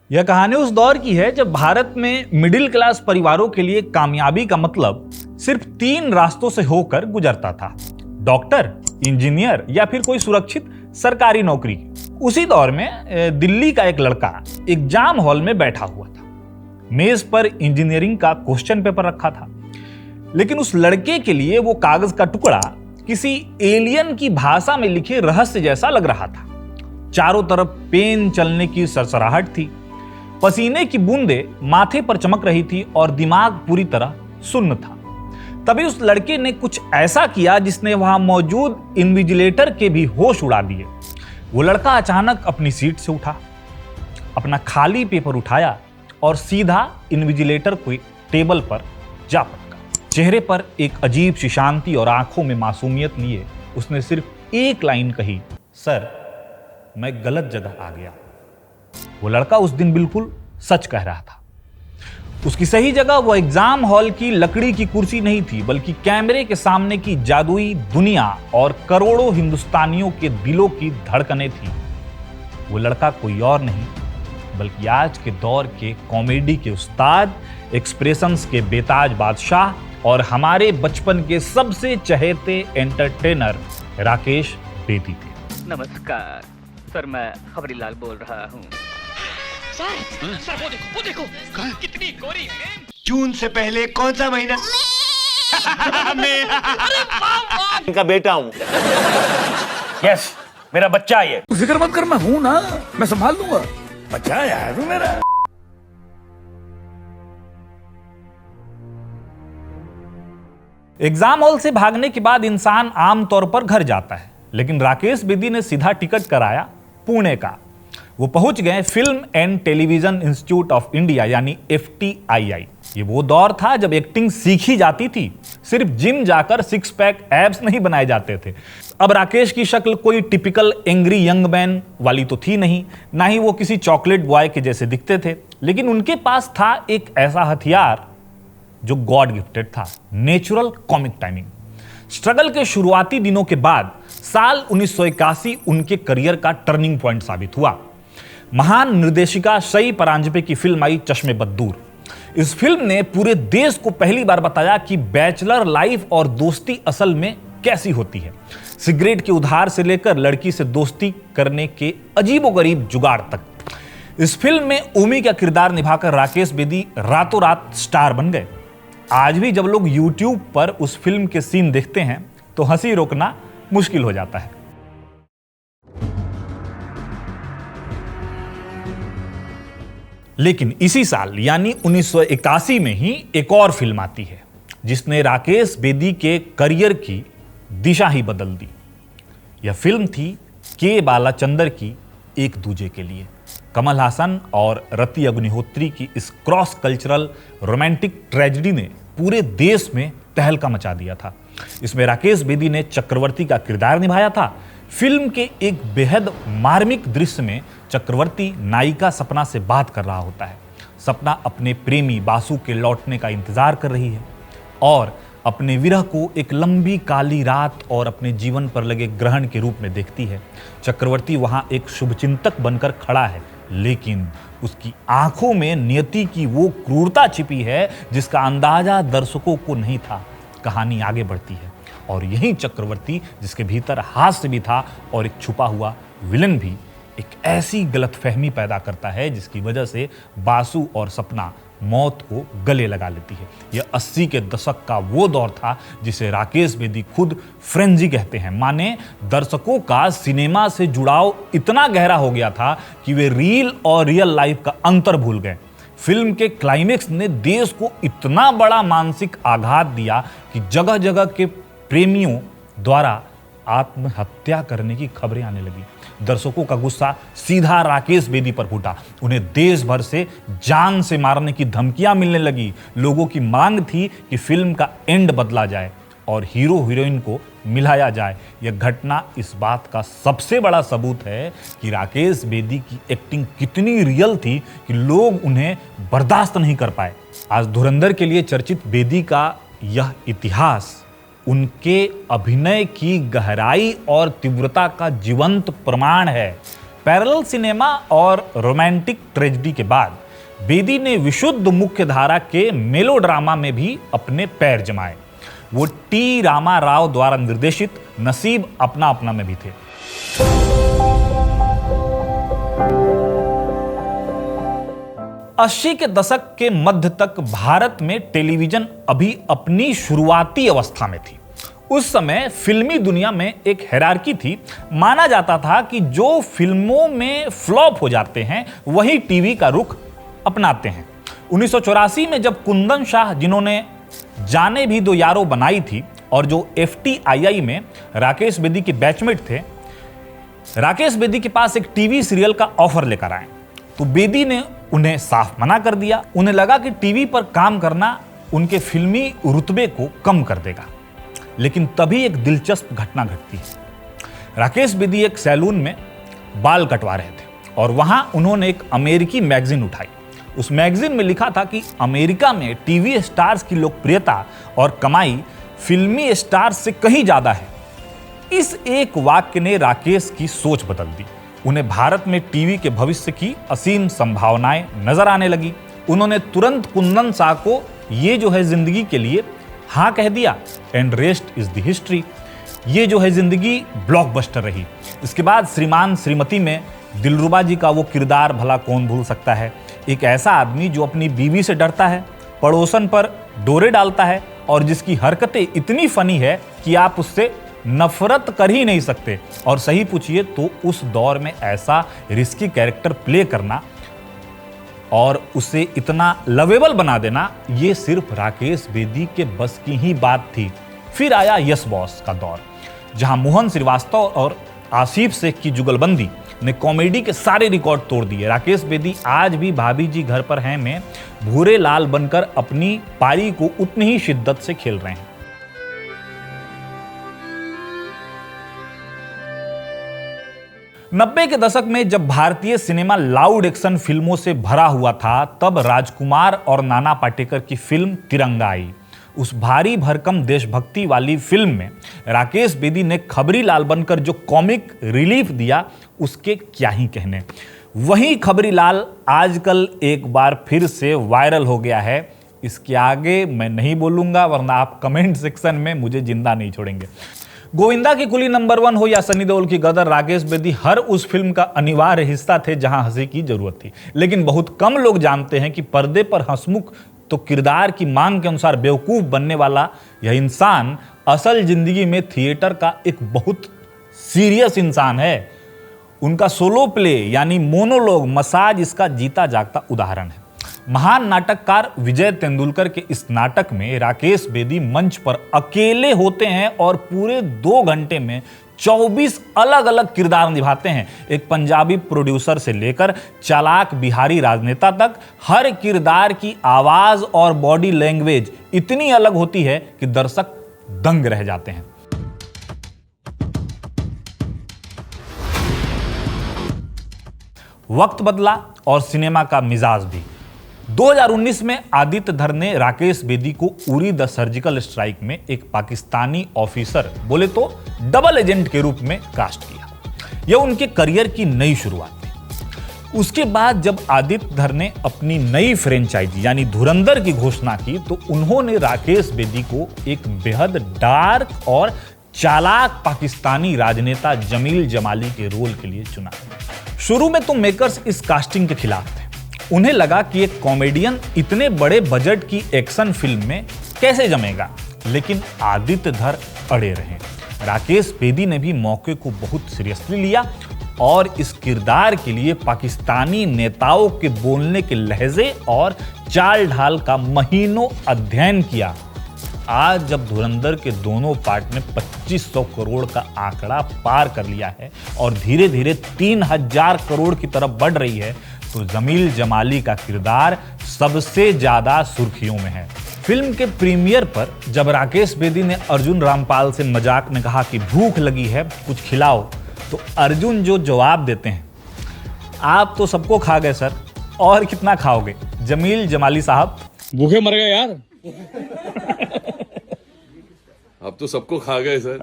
यह कहानी उस दौर की है जब भारत में मिडिल क्लास परिवारों के लिए कामयाबी का मतलब सिर्फ 3 रास्तों से होकर गुजरता था: डॉक्टर, इंजीनियर या फिर कोई सुरक्षित सरकारी नौकरी। उसी दौर में दिल्ली का एक लड़का एग्जाम हॉल में बैठा हुआ था। मेज पर इंजीनियरिंग का क्वेश्चन पेपर रखा था, लेकिन उस लड़के के लिए वो कागज का टुकड़ा किसी एलियन की भाषा में लिखे रहस्य जैसा लग रहा था। चारों तरफ पेन चलने की सरसराहट थी, पसीने की बूंदें माथे पर चमक रही थी और दिमाग पूरी तरह सुन्न था। तभी उस लड़के ने कुछ ऐसा किया जिसने वहां मौजूद इन्विजिलेटर के भी होश उड़ा दिए। वो लड़का अचानक अपनी सीट से उठा, अपना खाली पेपर उठाया और सीधा इन्विजिलेटर के टेबल पर जा पटका। चेहरे पर एक अजीब सी शांति और आंखों में मासूमियत लिए उसने सिर्फ एक लाइन कही, सर, मैं गलत जगह आ गया। वो लड़का उस दिन बिल्कुल सच कह रहा था। उसकी सही जगह वो एग्जाम हॉल की लकड़ी की कुर्सी नहीं थी, बल्कि कैमरे के सामने की जादुई दुनिया और करोड़ों हिंदुस्तानियों के दिलों की धड़कनें थी। वो लड़का कोई और नहीं बल्कि आज के दौर के कॉमेडी के उस्ताद, एक्सप्रेशंस के बेताज बादशाह और हमारे बचपन के सबसे चहेते एंटरटेनर राकेश बेदी थे। नमस्कार सर, मैं खबरीलाल बोल रहा हूँ। सर वो देखो कितनी गोरी है। जून से पहले कौन सा महीना? इनका बेटा हूँ। यस, मेरा बच्चा है ये। फिक्र मत कर, मैं हूं ना, मैं संभाल लूंगा। बच्चा है तू मेरा। एग्जाम हॉल से भागने के बाद इंसान आमतौर पर घर जाता है, लेकिन राकेश बेदी ने सीधा टिकट कराया पुणे का। वो पहुंच गए film and television institute of India यानी FTII। ये वो दौर था जब एक्टिंग सीखी जाती थी, सिर्फ जिम जाकर 6 पैक एब्स नहीं बनाए जाते थे। अब राकेश की शक्ल कोई टिपिकल एंग्री यंग मैन वाली तो थी नहीं, ना ही वो किसी चॉकलेट बॉय के जैसे दिखते थे, लेकिन उनके पास था एक ऐसा हथियार जो गॉड गिफ्टेड था: नेचुरल कॉमिक टाइमिंग। स्ट्रगल के शुरुआती दिनों के बाद साल 1981 उनके करियर का टर्निंग पॉइंट साबित हुआ। महान निर्देशिका सई परांजपे की फिल्म आई चश्मे बद्दूर। इस फिल्म ने पूरे देश को पहली बार बताया कि बैचलर लाइफ और दोस्ती असल में कैसी होती है। सिगरेट के उधार से लेकर लड़की से दोस्ती करने के अजीबोगरीब जुगाड़ तक। इस फिल्म में उमी का किरदार निभाकर राकेश बेदी रातों रात स्टार बन गए। आज भी जब लोग YouTube पर उस फिल्म के सीन देखते हैं तो हंसी रोकना मुश्किल हो जाता है। लेकिन इसी साल यानी 1981 में ही एक और फिल्म आती है जिसने राकेश बेदी के करियर की दिशा ही बदल दी। यह फिल्म थी के बालाचंदर की एक दूजे के लिए। कमल हासन और रति अग्निहोत्री की इस क्रॉस कल्चरल रोमांटिक ट्रेजेडी ने पूरे देश में तहलका मचा दिया था। इसमें राकेश बेदी ने चक्रवर्ती का किरदार निभाया था। फिल्म के एक बेहद मार्मिक दृश्य में चक्रवर्ती नायिका सपना से बात कर रहा होता है। सपना अपने प्रेमी बासु के लौटने का इंतजार कर रही है और अपने विरह को एक लंबी काली रात और अपने जीवन पर लगे ग्रहण के रूप में देखती है। चक्रवर्ती वहां एक शुभचिंतक बनकर खड़ा है, लेकिन उसकी आंखों में नियति की वो क्रूरता छिपी है जिसका अंदाजा दर्शकों को नहीं था। कहानी आगे बढ़ती है और यही चक्रवर्ती, जिसके भीतर हास्य भी था और एक छुपा हुआ विलन भी, एक ऐसी गलतफहमी पैदा करता है जिसकी वजह से बासु और सपना मौत को गले लगा लेती है। यह 80 के दशक का वो दौर था जिसे राकेश बेदी खुद फ्रेंजी कहते हैं। माने दर्शकों का सिनेमा से जुड़ाव इतना गहरा हो गया था कि वे रील और रियल लाइफ का अंतर भूल गए। फिल्म के क्लाइमेक्स ने देश को इतना बड़ा मानसिक आघात दिया कि जगह जगह के प्रेमियों द्वारा आत्महत्या करने की खबरें आने लगी। दर्शकों का गुस्सा सीधा राकेश बेदी पर फूटा। उन्हें देश भर से जान से मारने की धमकियां मिलने लगी। लोगों की मांग थी कि फिल्म का एंड बदला जाए और हीरो हीरोइन को मिलाया जाए। यह घटना इस बात का सबसे बड़ा सबूत है कि राकेश बेदी की एक्टिंग कितनी रियल थी कि लोग उन्हें बर्दाश्त नहीं कर पाए। आज धुरंधर के लिए चर्चित बेदी का यह इतिहास उनके अभिनय की गहराई और तीव्रता का जीवंत प्रमाण है। पैरेलल सिनेमा और रोमांटिक ट्रेजेडी के बाद बेदी ने विशुद्ध मुख्य धारा के मेलोड्रामा में भी अपने पैर जमाए। वो टी रामा राव द्वारा निर्देशित नसीब अपना अपना में भी थे। अस्सी के दशक के मध्य तक भारत में टेलीविजन अभी अपनी शुरुआती अवस्था में थी। उस समय फिल्मी दुनिया में एक हायरार्की थी। माना जाता था कि जो फिल्मों में फ्लॉप हो जाते हैं वही टीवी का रुख अपनाते हैं। 1984 में जब कुंदन शाह, जिन्होंने जाने भी दो यारो बनाई थी और जो FTII में राकेश बेदी के बैचमेट थे, राकेश बेदी के पास एक टीवी सीरियल का ऑफर लेकर आए तो बेदी ने उन्हें साफ मना कर दिया। उन्हें लगा कि टीवी पर काम करना उनके फिल्मी रुतबे को कम कर देगा। लेकिन तभी एक दिलचस्प घटना घटती है। राकेश बेदी एक सैलून में बाल कटवा रहे थे और वहां उन्होंने एक अमेरिकी मैगजीन उठाई। उस मैगजीन में लिखा था कि अमेरिका में टीवी स्टार्स की लोकप्रियता और कमाई फिल्मी स्टार्स से कहीं ज्यादा है। इस एक वाक्य ने राकेश की सोच बदल दी। उन्हें भारत में टीवी के भविष्य की असीम संभावनाएं नजर आने लगी। उन्होंने तुरंत कुंदन शाह को ये जो है जिंदगी के लिए हाँ कह दिया and rest is the history. ये जो है जिंदगी ब्लॉकबस्टर रही। इसके बाद श्रीमान श्रीमती में दिलरुबा जी का वो किरदार भला कौन भूल सकता है। एक ऐसा आदमी जो अपनी बीवी से डरता है, पड़ोसन पर डोरे डालता है और जिसकी हरकतें इतनी फनी है कि आप उससे नफरत कर ही नहीं सकते। और सही पूछिए तो उस दौर में ऐसा रिस्की कैरेक्टर प्ले करना और उसे इतना लवेबल बना देना, ये सिर्फ राकेश बेदी के बस की ही बात थी। फिर आया यस बॉस का दौर, जहां मोहन श्रीवास्तव और आसिफ शेख की जुगलबंदी ने कॉमेडी के सारे रिकॉर्ड तोड़ दिए। राकेश बेदी आज भी भाभी जी घर पर हैं में भूरे लाल बनकर अपनी पारी को उतनी ही शिद्दत से खेल रहे हैं। नब्बे के दशक में जब भारतीय सिनेमा लाउड एक्शन फिल्मों से भरा हुआ था, तब राजकुमार और नाना पाटेकर की फिल्म तिरंगा आई। उस भारी भरकम देशभक्ति वाली फिल्म में राकेश बेदी ने खबरी लाल बनकर जो कॉमिक रिलीफ दिया, उसके क्या ही कहने। वही खबरी लाल आजकल एक बार फिर से वायरल हो गया है। इसके आगे मैं नहीं बोलूंगा वरना आप कमेंट सेक्शन में मुझे जिंदा नहीं छोड़ेंगे। गोविंदा की कुली नंबर 1 हो या सनी देओल की गदर, राकेश बेदी हर उस फिल्म का अनिवार्य हिस्सा थे जहां हंसी की जरूरत थी। लेकिन बहुत कम लोग जानते हैं कि पर्दे पर हंसमुख तो किरदार की मांग के अनुसार बेवकूफ बनने वाला यह इंसान असल जिंदगी में थिएटर का एक बहुत सीरियस इंसान है। उनका सोलो प्ले यानी मोनोलॉग मसाज इसका जीता जागता उदाहरण है। महान नाटककार विजय तेंदुलकर के इस नाटक में राकेश बेदी मंच पर अकेले होते हैं और पूरे 2 घंटे में 24 अलग अलग किरदार निभाते हैं। एक पंजाबी प्रोड्यूसर से लेकर चालाक बिहारी राजनेता तक, हर किरदार की आवाज और बॉडी लैंग्वेज इतनी अलग होती है कि दर्शक दंग रह जाते हैं। वक्त बदला और सिनेमा का मिजाज भी। 2019 में आदित्य धर ने राकेश बेदी को उरी द सर्जिकल स्ट्राइक में एक पाकिस्तानी ऑफिसर, बोले तो डबल एजेंट के रूप में कास्ट किया। यह उनके करियर की नई शुरुआत थी। उसके बाद जब आदित्य धर ने अपनी नई फ्रेंचाइजी यानी धुरंधर की घोषणा की तो उन्होंने राकेश बेदी को एक बेहद डार्क और चालाक पाकिस्तानी राजनेता जमील जमाली के रोल के लिए चुना। शुरू में तो मेकर्स इस कास्टिंग के खिलाफ थे। उन्हें लगा कि एक कॉमेडियन इतने बड़े बजट की एक्शन फिल्म में कैसे जमेगा, लेकिन आदित्य धर अड़े रहे। राकेश बेदी ने भी मौके को बहुत सीरियसली लिया और इस किरदार के लिए पाकिस्तानी नेताओं के बोलने के लहजे और चाल ढाल का महीनों अध्ययन किया। आज जब धुरंधर के दोनों पार्ट ने 2500 करोड़ का आंकड़ा पार कर लिया है और धीरे धीरे 3000 करोड़ की तरफ बढ़ रही है, तो जमील जमाली का किरदार सबसे ज्यादा सुर्खियों में है। फिल्म के प्रीमियर पर जब राकेश बेदी ने अर्जुन रामपाल से मजाक में कहा कि भूख लगी है कुछ खिलाओ, तो अर्जुन जो जवाब देते हैं, आप तो सबको खा गए सर, और कितना खाओगे। जमील जमाली साहब भूखे मर गए यार। आप तो सबको खा गए सर।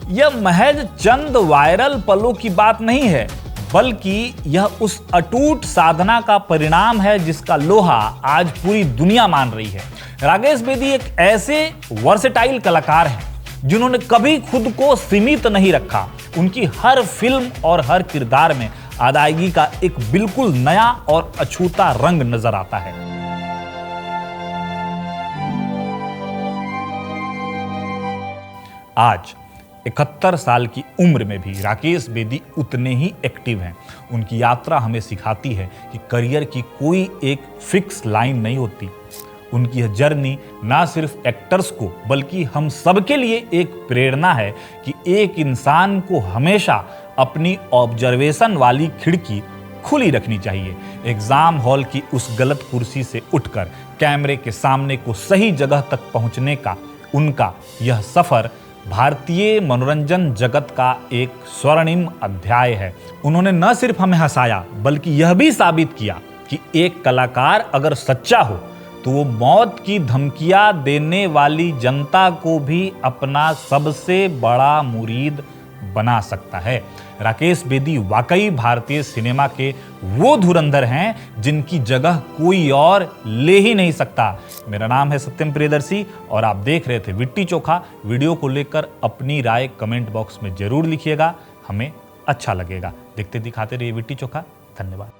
यह महज चंद वायरल पलों की बात नहीं है, बल्कि यह उस अटूट साधना का परिणाम है जिसका लोहा आज पूरी दुनिया मान रही है। राकेश बेदी एक ऐसे वर्सेटाइल कलाकार हैं जिन्होंने कभी खुद को सीमित नहीं रखा। उनकी हर फिल्म और हर किरदार में अदायगी का एक बिल्कुल नया और अछूता रंग नजर आता है। आज 71 साल की उम्र में भी राकेश बेदी उतने ही एक्टिव हैं। उनकी यात्रा हमें सिखाती है कि करियर की कोई एक फिक्स लाइन नहीं होती। उनकी यह जर्नी ना सिर्फ एक्टर्स को बल्कि हम सबके लिए एक प्रेरणा है कि एक इंसान को हमेशा अपनी ऑब्जर्वेशन वाली खिड़की खुली रखनी चाहिए। एग्जाम हॉल की उस गलत कुर्सी से उठकर कैमरे के सामने को सही जगह तक पहुंचने का उनका यह सफर भारतीय मनोरंजन जगत का एक स्वर्णिम अध्याय है। उन्होंने न सिर्फ हमें हंसाया बल्कि यह भी साबित किया कि एक कलाकार अगर सच्चा हो तो वो मौत की धमकियां देने वाली जनता को भी अपना सबसे बड़ा मुरीद बना सकता है। राकेश बेदी वाकई भारतीय सिनेमा के वो धुरंधर हैं जिनकी जगह कोई और ले ही नहीं सकता। मेरा नाम है सत्यम प्रियदर्शी और आप देख रहे थे विट्टी चोखा। वीडियो को लेकर अपनी राय कमेंट बॉक्स में जरूर लिखिएगा, हमें अच्छा लगेगा। देखते दिखाते रहिए विट्टी चोखा। धन्यवाद।